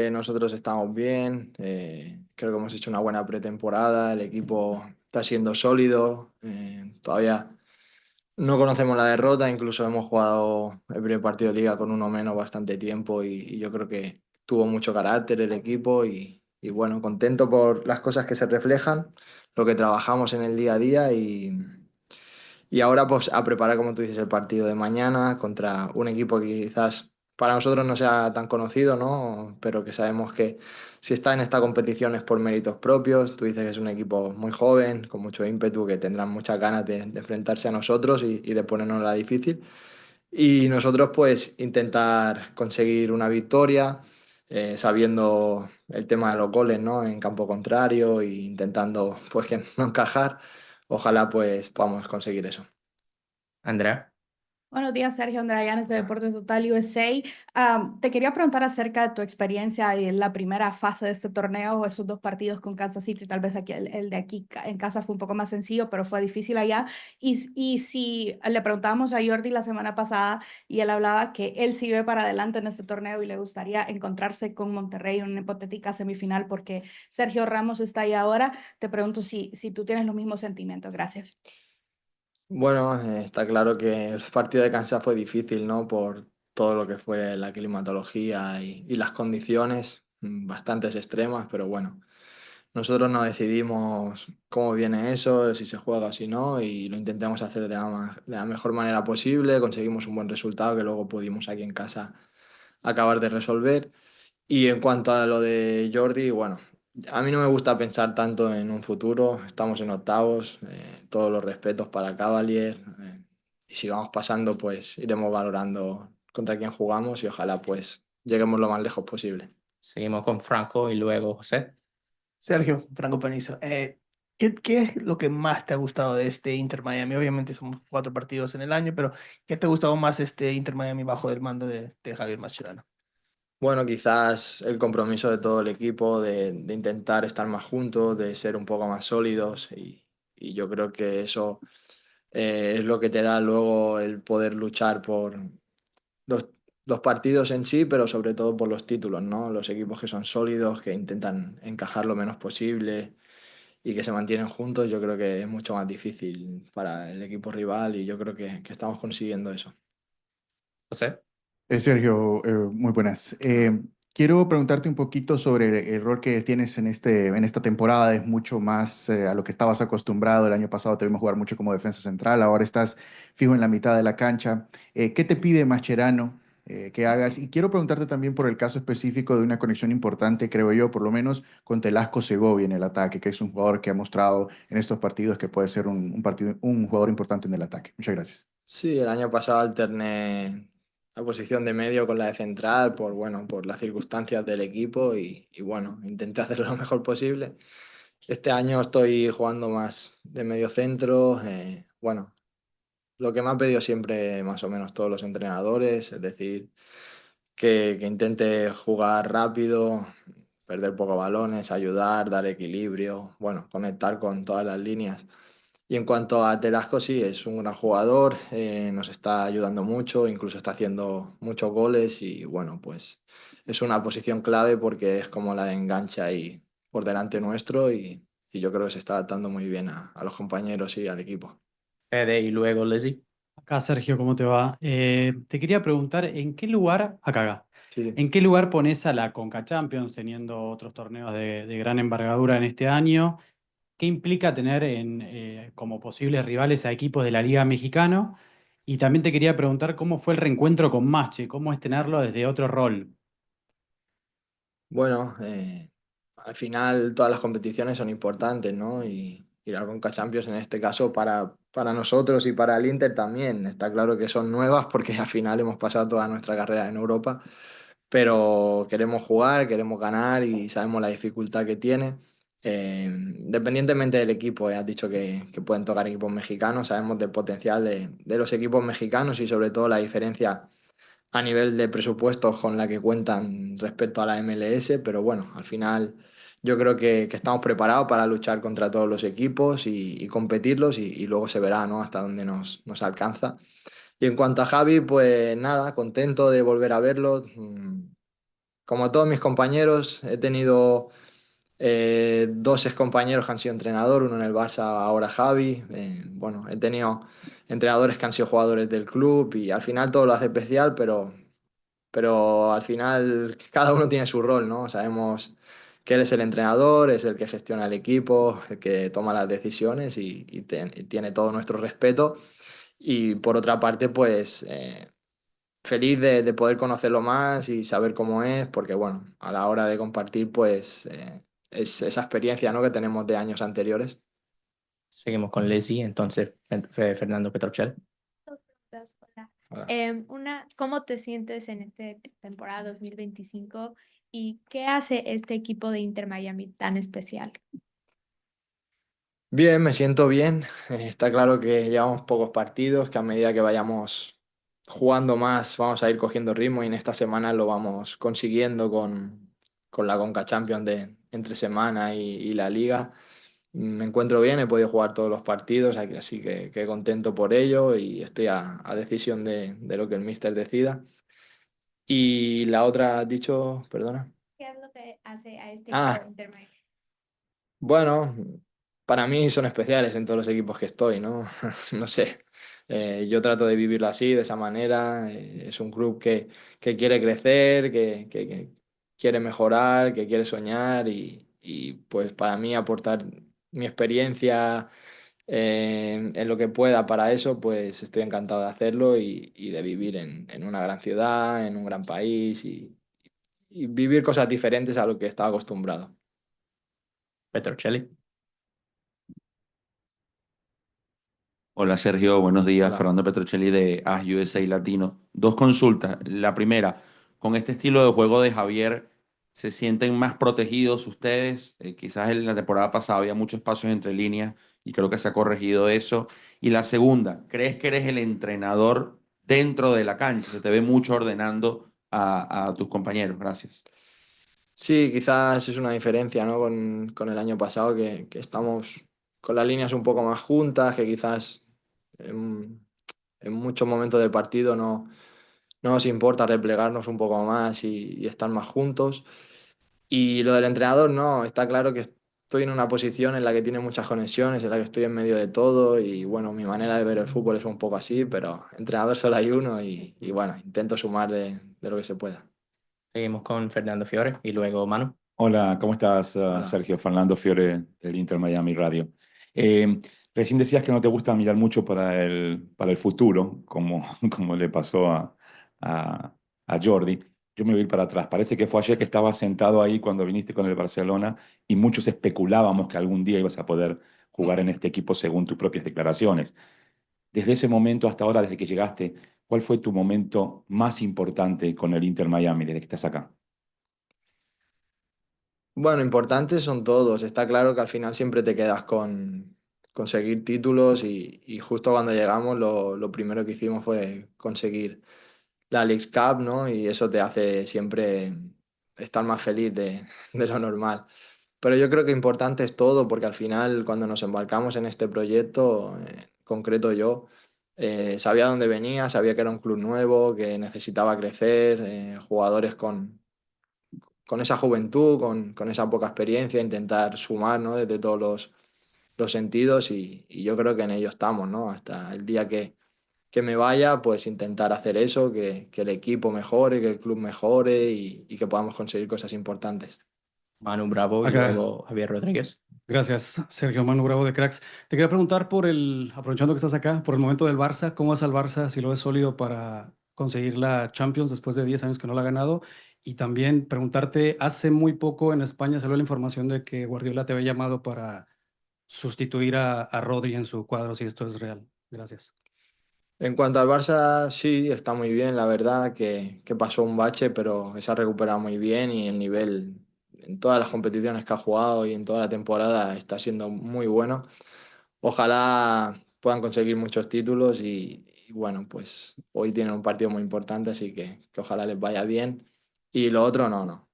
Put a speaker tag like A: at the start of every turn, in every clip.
A: Nosotros estamos bien, creo que hemos hecho una buena pretemporada, el equipo está siendo sólido, todavía no conocemos la derrota, incluso hemos jugado el primer partido de liga con uno menos bastante tiempo y yo creo que tuvo mucho carácter el equipo y bueno, contento por las cosas que se reflejan, lo que trabajamos en el día a día y ahora pues a preparar, como tú dices, el partido de mañana contra un equipo que quizás para nosotros no sea tan conocido, ¿no? Pero que sabemos que si está en esta competición es por méritos propios. Tú dices que es un equipo muy joven, con mucho ímpetu, que tendrán muchas ganas de enfrentarse a nosotros y de ponernos la difícil. Y nosotros pues intentar conseguir una victoria, sabiendo el tema de los goles, ¿no? En campo contrario e intentando pues que no encajar. Ojalá pues podamos conseguir eso.
B: Andrea.
C: Buenos días, Sergio Andrayanes de Deportes Total USA. Te quería preguntar acerca de tu experiencia en la primera fase de este torneo, esos dos partidos con Kansas City. Tal vez aquí, el de aquí en casa fue un poco más sencillo, pero fue difícil allá. Y si le preguntábamos a Jordi la semana pasada y él hablaba que él sí ve para adelante en este torneo y le gustaría encontrarse con Monterrey en una hipotética semifinal porque Sergio Ramos está ahí ahora, te pregunto si tú tienes los mismos sentimientos. Gracias.
A: Bueno, está claro que el partido de Kansas fue difícil, ¿no? Por todo lo que fue la climatología y las condiciones, bastantes extremas, pero bueno, nosotros no decidimos cómo viene eso, si se juega o si no, y lo intentamos hacer de la mejor manera posible, conseguimos un buen resultado que luego pudimos aquí en casa acabar de resolver. Y en cuanto a lo de Jordi, bueno, a mí no me gusta pensar tanto en un futuro, estamos en octavos, todos los respetos para Cavalier, y si vamos pasando, pues iremos valorando contra quién jugamos y ojalá pues lleguemos lo más lejos posible.
B: Seguimos con Franco y luego José.
D: Sergio, Franco Panizo, ¿qué es lo que más te ha gustado de este Inter Miami? Obviamente son 4 partidos en el año, pero ¿qué te ha gustado más este Inter Miami bajo del mando de Javier Mascherano?
A: Bueno, quizás el compromiso de todo el equipo, de intentar estar más juntos, de ser un poco más sólidos y yo creo que eso es lo que te da luego el poder luchar por los, los partidos en sí, pero sobre todo por los títulos, ¿no? Los equipos que son sólidos, que intentan encajar lo menos posible y que se mantienen juntos, yo creo que es mucho más difícil para el equipo rival y yo creo que estamos consiguiendo eso.
B: José.
E: Sergio, muy buenas. Quiero preguntarte un poquito sobre el rol que tienes en esta temporada. Es mucho más a lo que estabas acostumbrado. El año pasado te vimos jugar mucho como defensa central, ahora estás fijo en la mitad de la cancha. ¿Qué te pide Mascherano que hagas? Y quiero preguntarte también por el caso específico de una conexión importante, creo yo, por lo menos con Telasco Segovia en el ataque, que es un jugador que ha mostrado en estos partidos que puede ser un jugador importante en el ataque. Muchas gracias.
A: Sí, el año pasado alterné la posición de medio con la de central por, bueno, por las circunstancias del equipo y bueno, intenté hacerlo lo mejor posible. Este año estoy jugando más de medio centro. Bueno, lo que me han pedido siempre más o menos todos los entrenadores, es decir, que intente jugar rápido, perder pocos balones, ayudar, dar equilibrio, bueno, conectar con todas las líneas. Y en cuanto a Telasco, sí, es un gran jugador, nos está ayudando mucho, incluso está haciendo muchos goles y bueno, pues es una posición clave porque es como la de engancha ahí por delante nuestro y yo creo que se está adaptando muy bien a los compañeros y al equipo.
B: Fede y luego Leslie.
F: Acá, Sergio, ¿cómo te va? Te quería preguntar, ¿en qué lugar,
A: Sí.
F: en qué lugar pones a la Conca Champions teniendo otros torneos de gran envergadura en este año? ¿Qué implica tener como posibles rivales a equipos de la Liga Mexicana? Y también te quería preguntar cómo fue el reencuentro con Mache, cómo es tenerlo desde otro rol.
A: Bueno, al final todas las competiciones son importantes, ¿no? Y la Conca Champions en este caso para nosotros y para el Inter también. Está claro que son nuevas porque al final hemos pasado toda nuestra carrera en Europa, pero queremos jugar, queremos ganar y sabemos la dificultad que tiene. Independientemente del equipo, has dicho que pueden tocar equipos mexicanos, sabemos del potencial de los equipos mexicanos y sobre todo la diferencia a nivel de presupuestos con la que cuentan respecto a la MLS, pero bueno, al final yo creo que estamos preparados para luchar contra todos los equipos y competirlos y luego se verá, ¿no? Hasta dónde nos alcanza. Y en cuanto a Javi, pues nada, contento de volver a verlo. como todos mis compañeros, he tenido dos excompañeros que han sido entrenador, uno en el Barça, ahora Javi. Bueno, he tenido entrenadores que han sido jugadores del club y al final todo lo hace especial, pero al final cada uno tiene su rol, ¿no? Sabemos que él es el entrenador, es el que gestiona el equipo, el que toma las decisiones y tiene todo nuestro respeto. Y por otra parte, pues feliz de poder conocerlo más y saber cómo es, porque bueno, a la hora de compartir, pues es esa experiencia, ¿no?, que tenemos de años anteriores.
B: Seguimos con Leslie, entonces Fernando Petrochel.
G: Gracias, hola.
A: Hola.
G: ¿Cómo te sientes en esta temporada 2025 y qué hace este equipo de Inter Miami tan especial?
A: Bien, me siento bien. Está claro que llevamos pocos partidos, que a medida que vayamos jugando más vamos a ir cogiendo ritmo y en esta semana lo vamos consiguiendo con la Conca Champions de entre semana y la Liga. Me encuentro bien, he podido jugar todos los partidos, así que contento por ello y estoy a decisión de lo que el míster decida. Y la otra, has dicho, perdona.
G: ¿Qué es lo que hace a este equipo
A: Ah,
G: de Inter Miami?
A: bueno, para mí son especiales en todos los equipos que estoy, ¿no? No sé. Yo trato de vivirlo así, de esa manera. Es un club que quiere crecer, que quiere mejorar, que quiere soñar y pues para mí aportar mi experiencia en lo que pueda para eso, pues estoy encantado de hacerlo y de vivir en una gran ciudad, en un gran país y vivir cosas diferentes a lo que estaba acostumbrado.
B: Petrocelli.
H: Hola Sergio, buenos días.
A: Hola.
H: Fernando Petrocelli de AS USA Latino. Dos consultas. La primera, con este estilo de juego de Javier, ¿se sienten más protegidos ustedes? Quizás en la temporada pasada había muchos espacios entre líneas y creo que se ha corregido eso. Y la segunda, ¿crees que eres el entrenador dentro de la cancha? Se te ve mucho ordenando a tus compañeros. Gracias.
A: Sí, quizás es una diferencia, ¿no?, con el año pasado, que estamos con las líneas un poco más juntas, que quizás en muchos momentos del partido no nos importa replegarnos un poco más y estar más juntos. Y lo del entrenador, no, está claro que estoy en una posición en la que tiene muchas conexiones, en la que estoy en medio de todo y bueno, mi manera de ver el fútbol es un poco así, pero entrenador solo hay uno y bueno, intento sumar de lo que se pueda.
B: Seguimos con Fernando Fiore y luego Manu.
I: Hola, ¿cómo estás,
A: Hola.
I: Sergio? Fernando Fiore del Inter Miami Radio. Recién decías que no te gusta mirar mucho para el futuro, como, como le pasó a, a Jordi. Yo me voy a ir para atrás. Parece que fue ayer que estabas sentado ahí cuando viniste con el Barcelona y muchos especulábamos que algún día ibas a poder jugar en este equipo según tus propias declaraciones. Desde ese momento hasta ahora, desde que llegaste, ¿cuál fue tu momento más importante con el Inter Miami desde que estás acá?
A: Bueno, importantes son todos. Está claro que al final siempre te quedas con conseguir títulos y justo cuando llegamos lo primero que hicimos fue conseguir la Leagues Cup, ¿no? Y eso te hace siempre estar más feliz de lo normal. Pero yo creo que importante es todo porque al final cuando nos embarcamos en este proyecto, concreto yo, sabía dónde venía, sabía que era un club nuevo, que necesitaba crecer, jugadores con esa juventud, con esa poca experiencia, intentar sumar, ¿no?, desde todos los sentidos y yo creo que en ello estamos, ¿no? Hasta el día que me vaya, pues intentar hacer eso, que el equipo mejore, que el club mejore y que podamos conseguir cosas importantes.
B: Manu Bravo y
J: Acá.
B: luego Javier Rodríguez.
J: Gracias, Sergio Manu Bravo de Cracks. Te quería preguntar aprovechando que estás acá, por el momento del Barça, ¿cómo vas al Barça? Si lo ves sólido para conseguir la Champions después de 10 años que no la ha ganado. Y también preguntarte, hace muy poco en España salió la información de que Guardiola te había llamado para sustituir a Rodri en su cuadro, si esto es real. Gracias.
A: En cuanto al Barça, sí, está muy bien, la verdad, que pasó un bache, pero que se ha recuperado muy bien y el nivel en todas las competiciones que ha jugado y en toda la temporada está siendo muy bueno. Ojalá puedan conseguir muchos títulos y bueno, pues hoy tienen un partido muy importante, así que ojalá les vaya bien. Y lo otro, no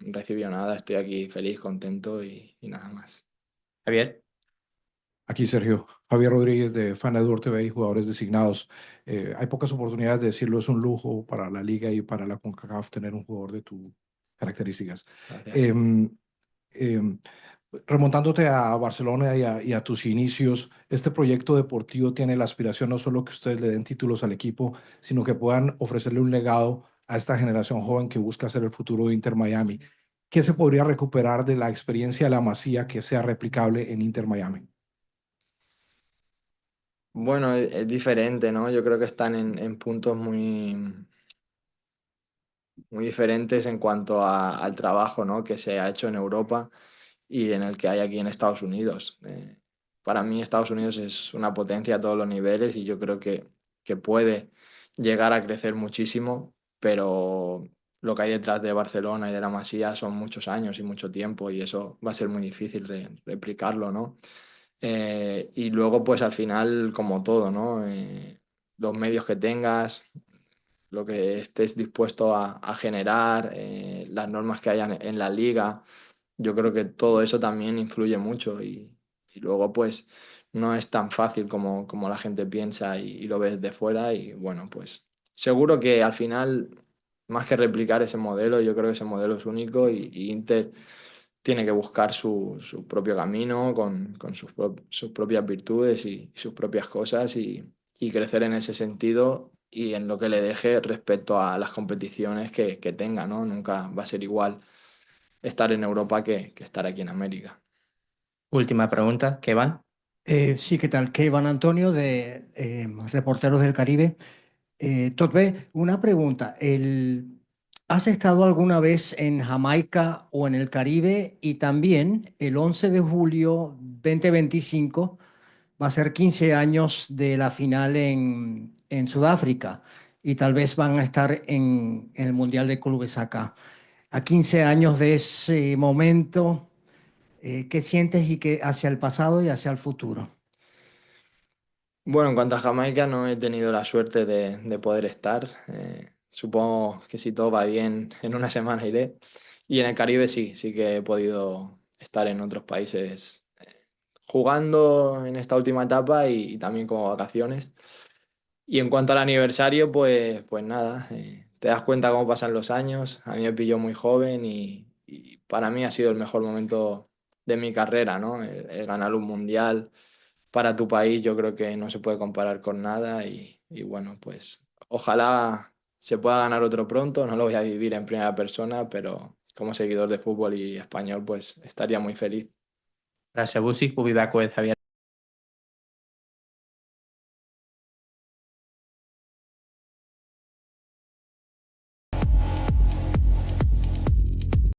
A: recibió nada, estoy aquí feliz, contento y nada más.
B: Javier.
K: Aquí Sergio, Javier Rodríguez de Fanador TV y jugadores designados. Hay pocas oportunidades de decirlo, es un lujo para la liga y para la CONCACAF tener un jugador características.
A: Gracias.
K: Em, em, Remontándote a Barcelona y a tus inicios, este proyecto deportivo tiene la aspiración no solo que ustedes le den títulos al equipo, sino que puedan ofrecerle un legado a esta generación joven que busca ser el futuro de Inter Miami. ¿Qué se podría recuperar de la experiencia de la Masía que sea replicable en Inter Miami?
A: Bueno, es diferente, ¿no? Yo creo que están en puntos muy diferentes en cuanto al trabajo, ¿no? Que se ha hecho en Europa y en el que hay aquí en Estados Unidos. Para mí Estados Unidos es una potencia a todos los niveles y yo creo que puede llegar a crecer muchísimo, pero lo que hay detrás de Barcelona y de la Masía son muchos años y mucho tiempo y eso va a ser muy difícil replicarlo, ¿no? Y luego, pues al final, como todo, ¿no? Los medios que tengas, lo que estés dispuesto a generar, las normas que hayan en la liga, yo creo que todo eso también influye mucho y luego pues no es tan fácil como la gente piensa y lo ves de fuera y bueno, pues seguro que al final, más que replicar ese modelo, yo creo que ese modelo es único y Inter tiene que buscar su propio camino con sus propias virtudes y sus propias cosas y crecer en ese sentido y en lo que le deje respecto a las competiciones que tenga, ¿no? Nunca va a ser igual estar en Europa que estar aquí en América.
B: Última pregunta, Kevin.
L: Sí, ¿qué tal? Kevin Antonio de Reporteros del Caribe. Totbe, una pregunta. ¿Has estado alguna vez en Jamaica o en el Caribe? Y también el 11 de julio 2025 va a ser 15 años de la final en Sudáfrica y tal vez van a estar en el Mundial de Clubes acá. A 15 años de ese momento, ¿qué sientes y qué hacia el pasado y hacia el futuro?
A: Bueno, en cuanto a Jamaica, no he tenido la suerte de poder estar. Supongo que si todo va bien, en una semana iré. Y en el Caribe sí que he podido estar en otros países jugando en esta última etapa y también como vacaciones. Y en cuanto al aniversario, pues nada, te das cuenta cómo pasan los años. A mí me pilló muy joven y para mí ha sido el mejor momento de mi carrera, ¿no? El ganar un mundial para tu país yo creo que no se puede comparar con nada y bueno, pues ojalá se pueda ganar otro pronto, no lo voy a vivir en primera persona, pero como seguidor de fútbol y español, pues estaría muy feliz.
B: Gracias, Busi. We'll be back with Javier.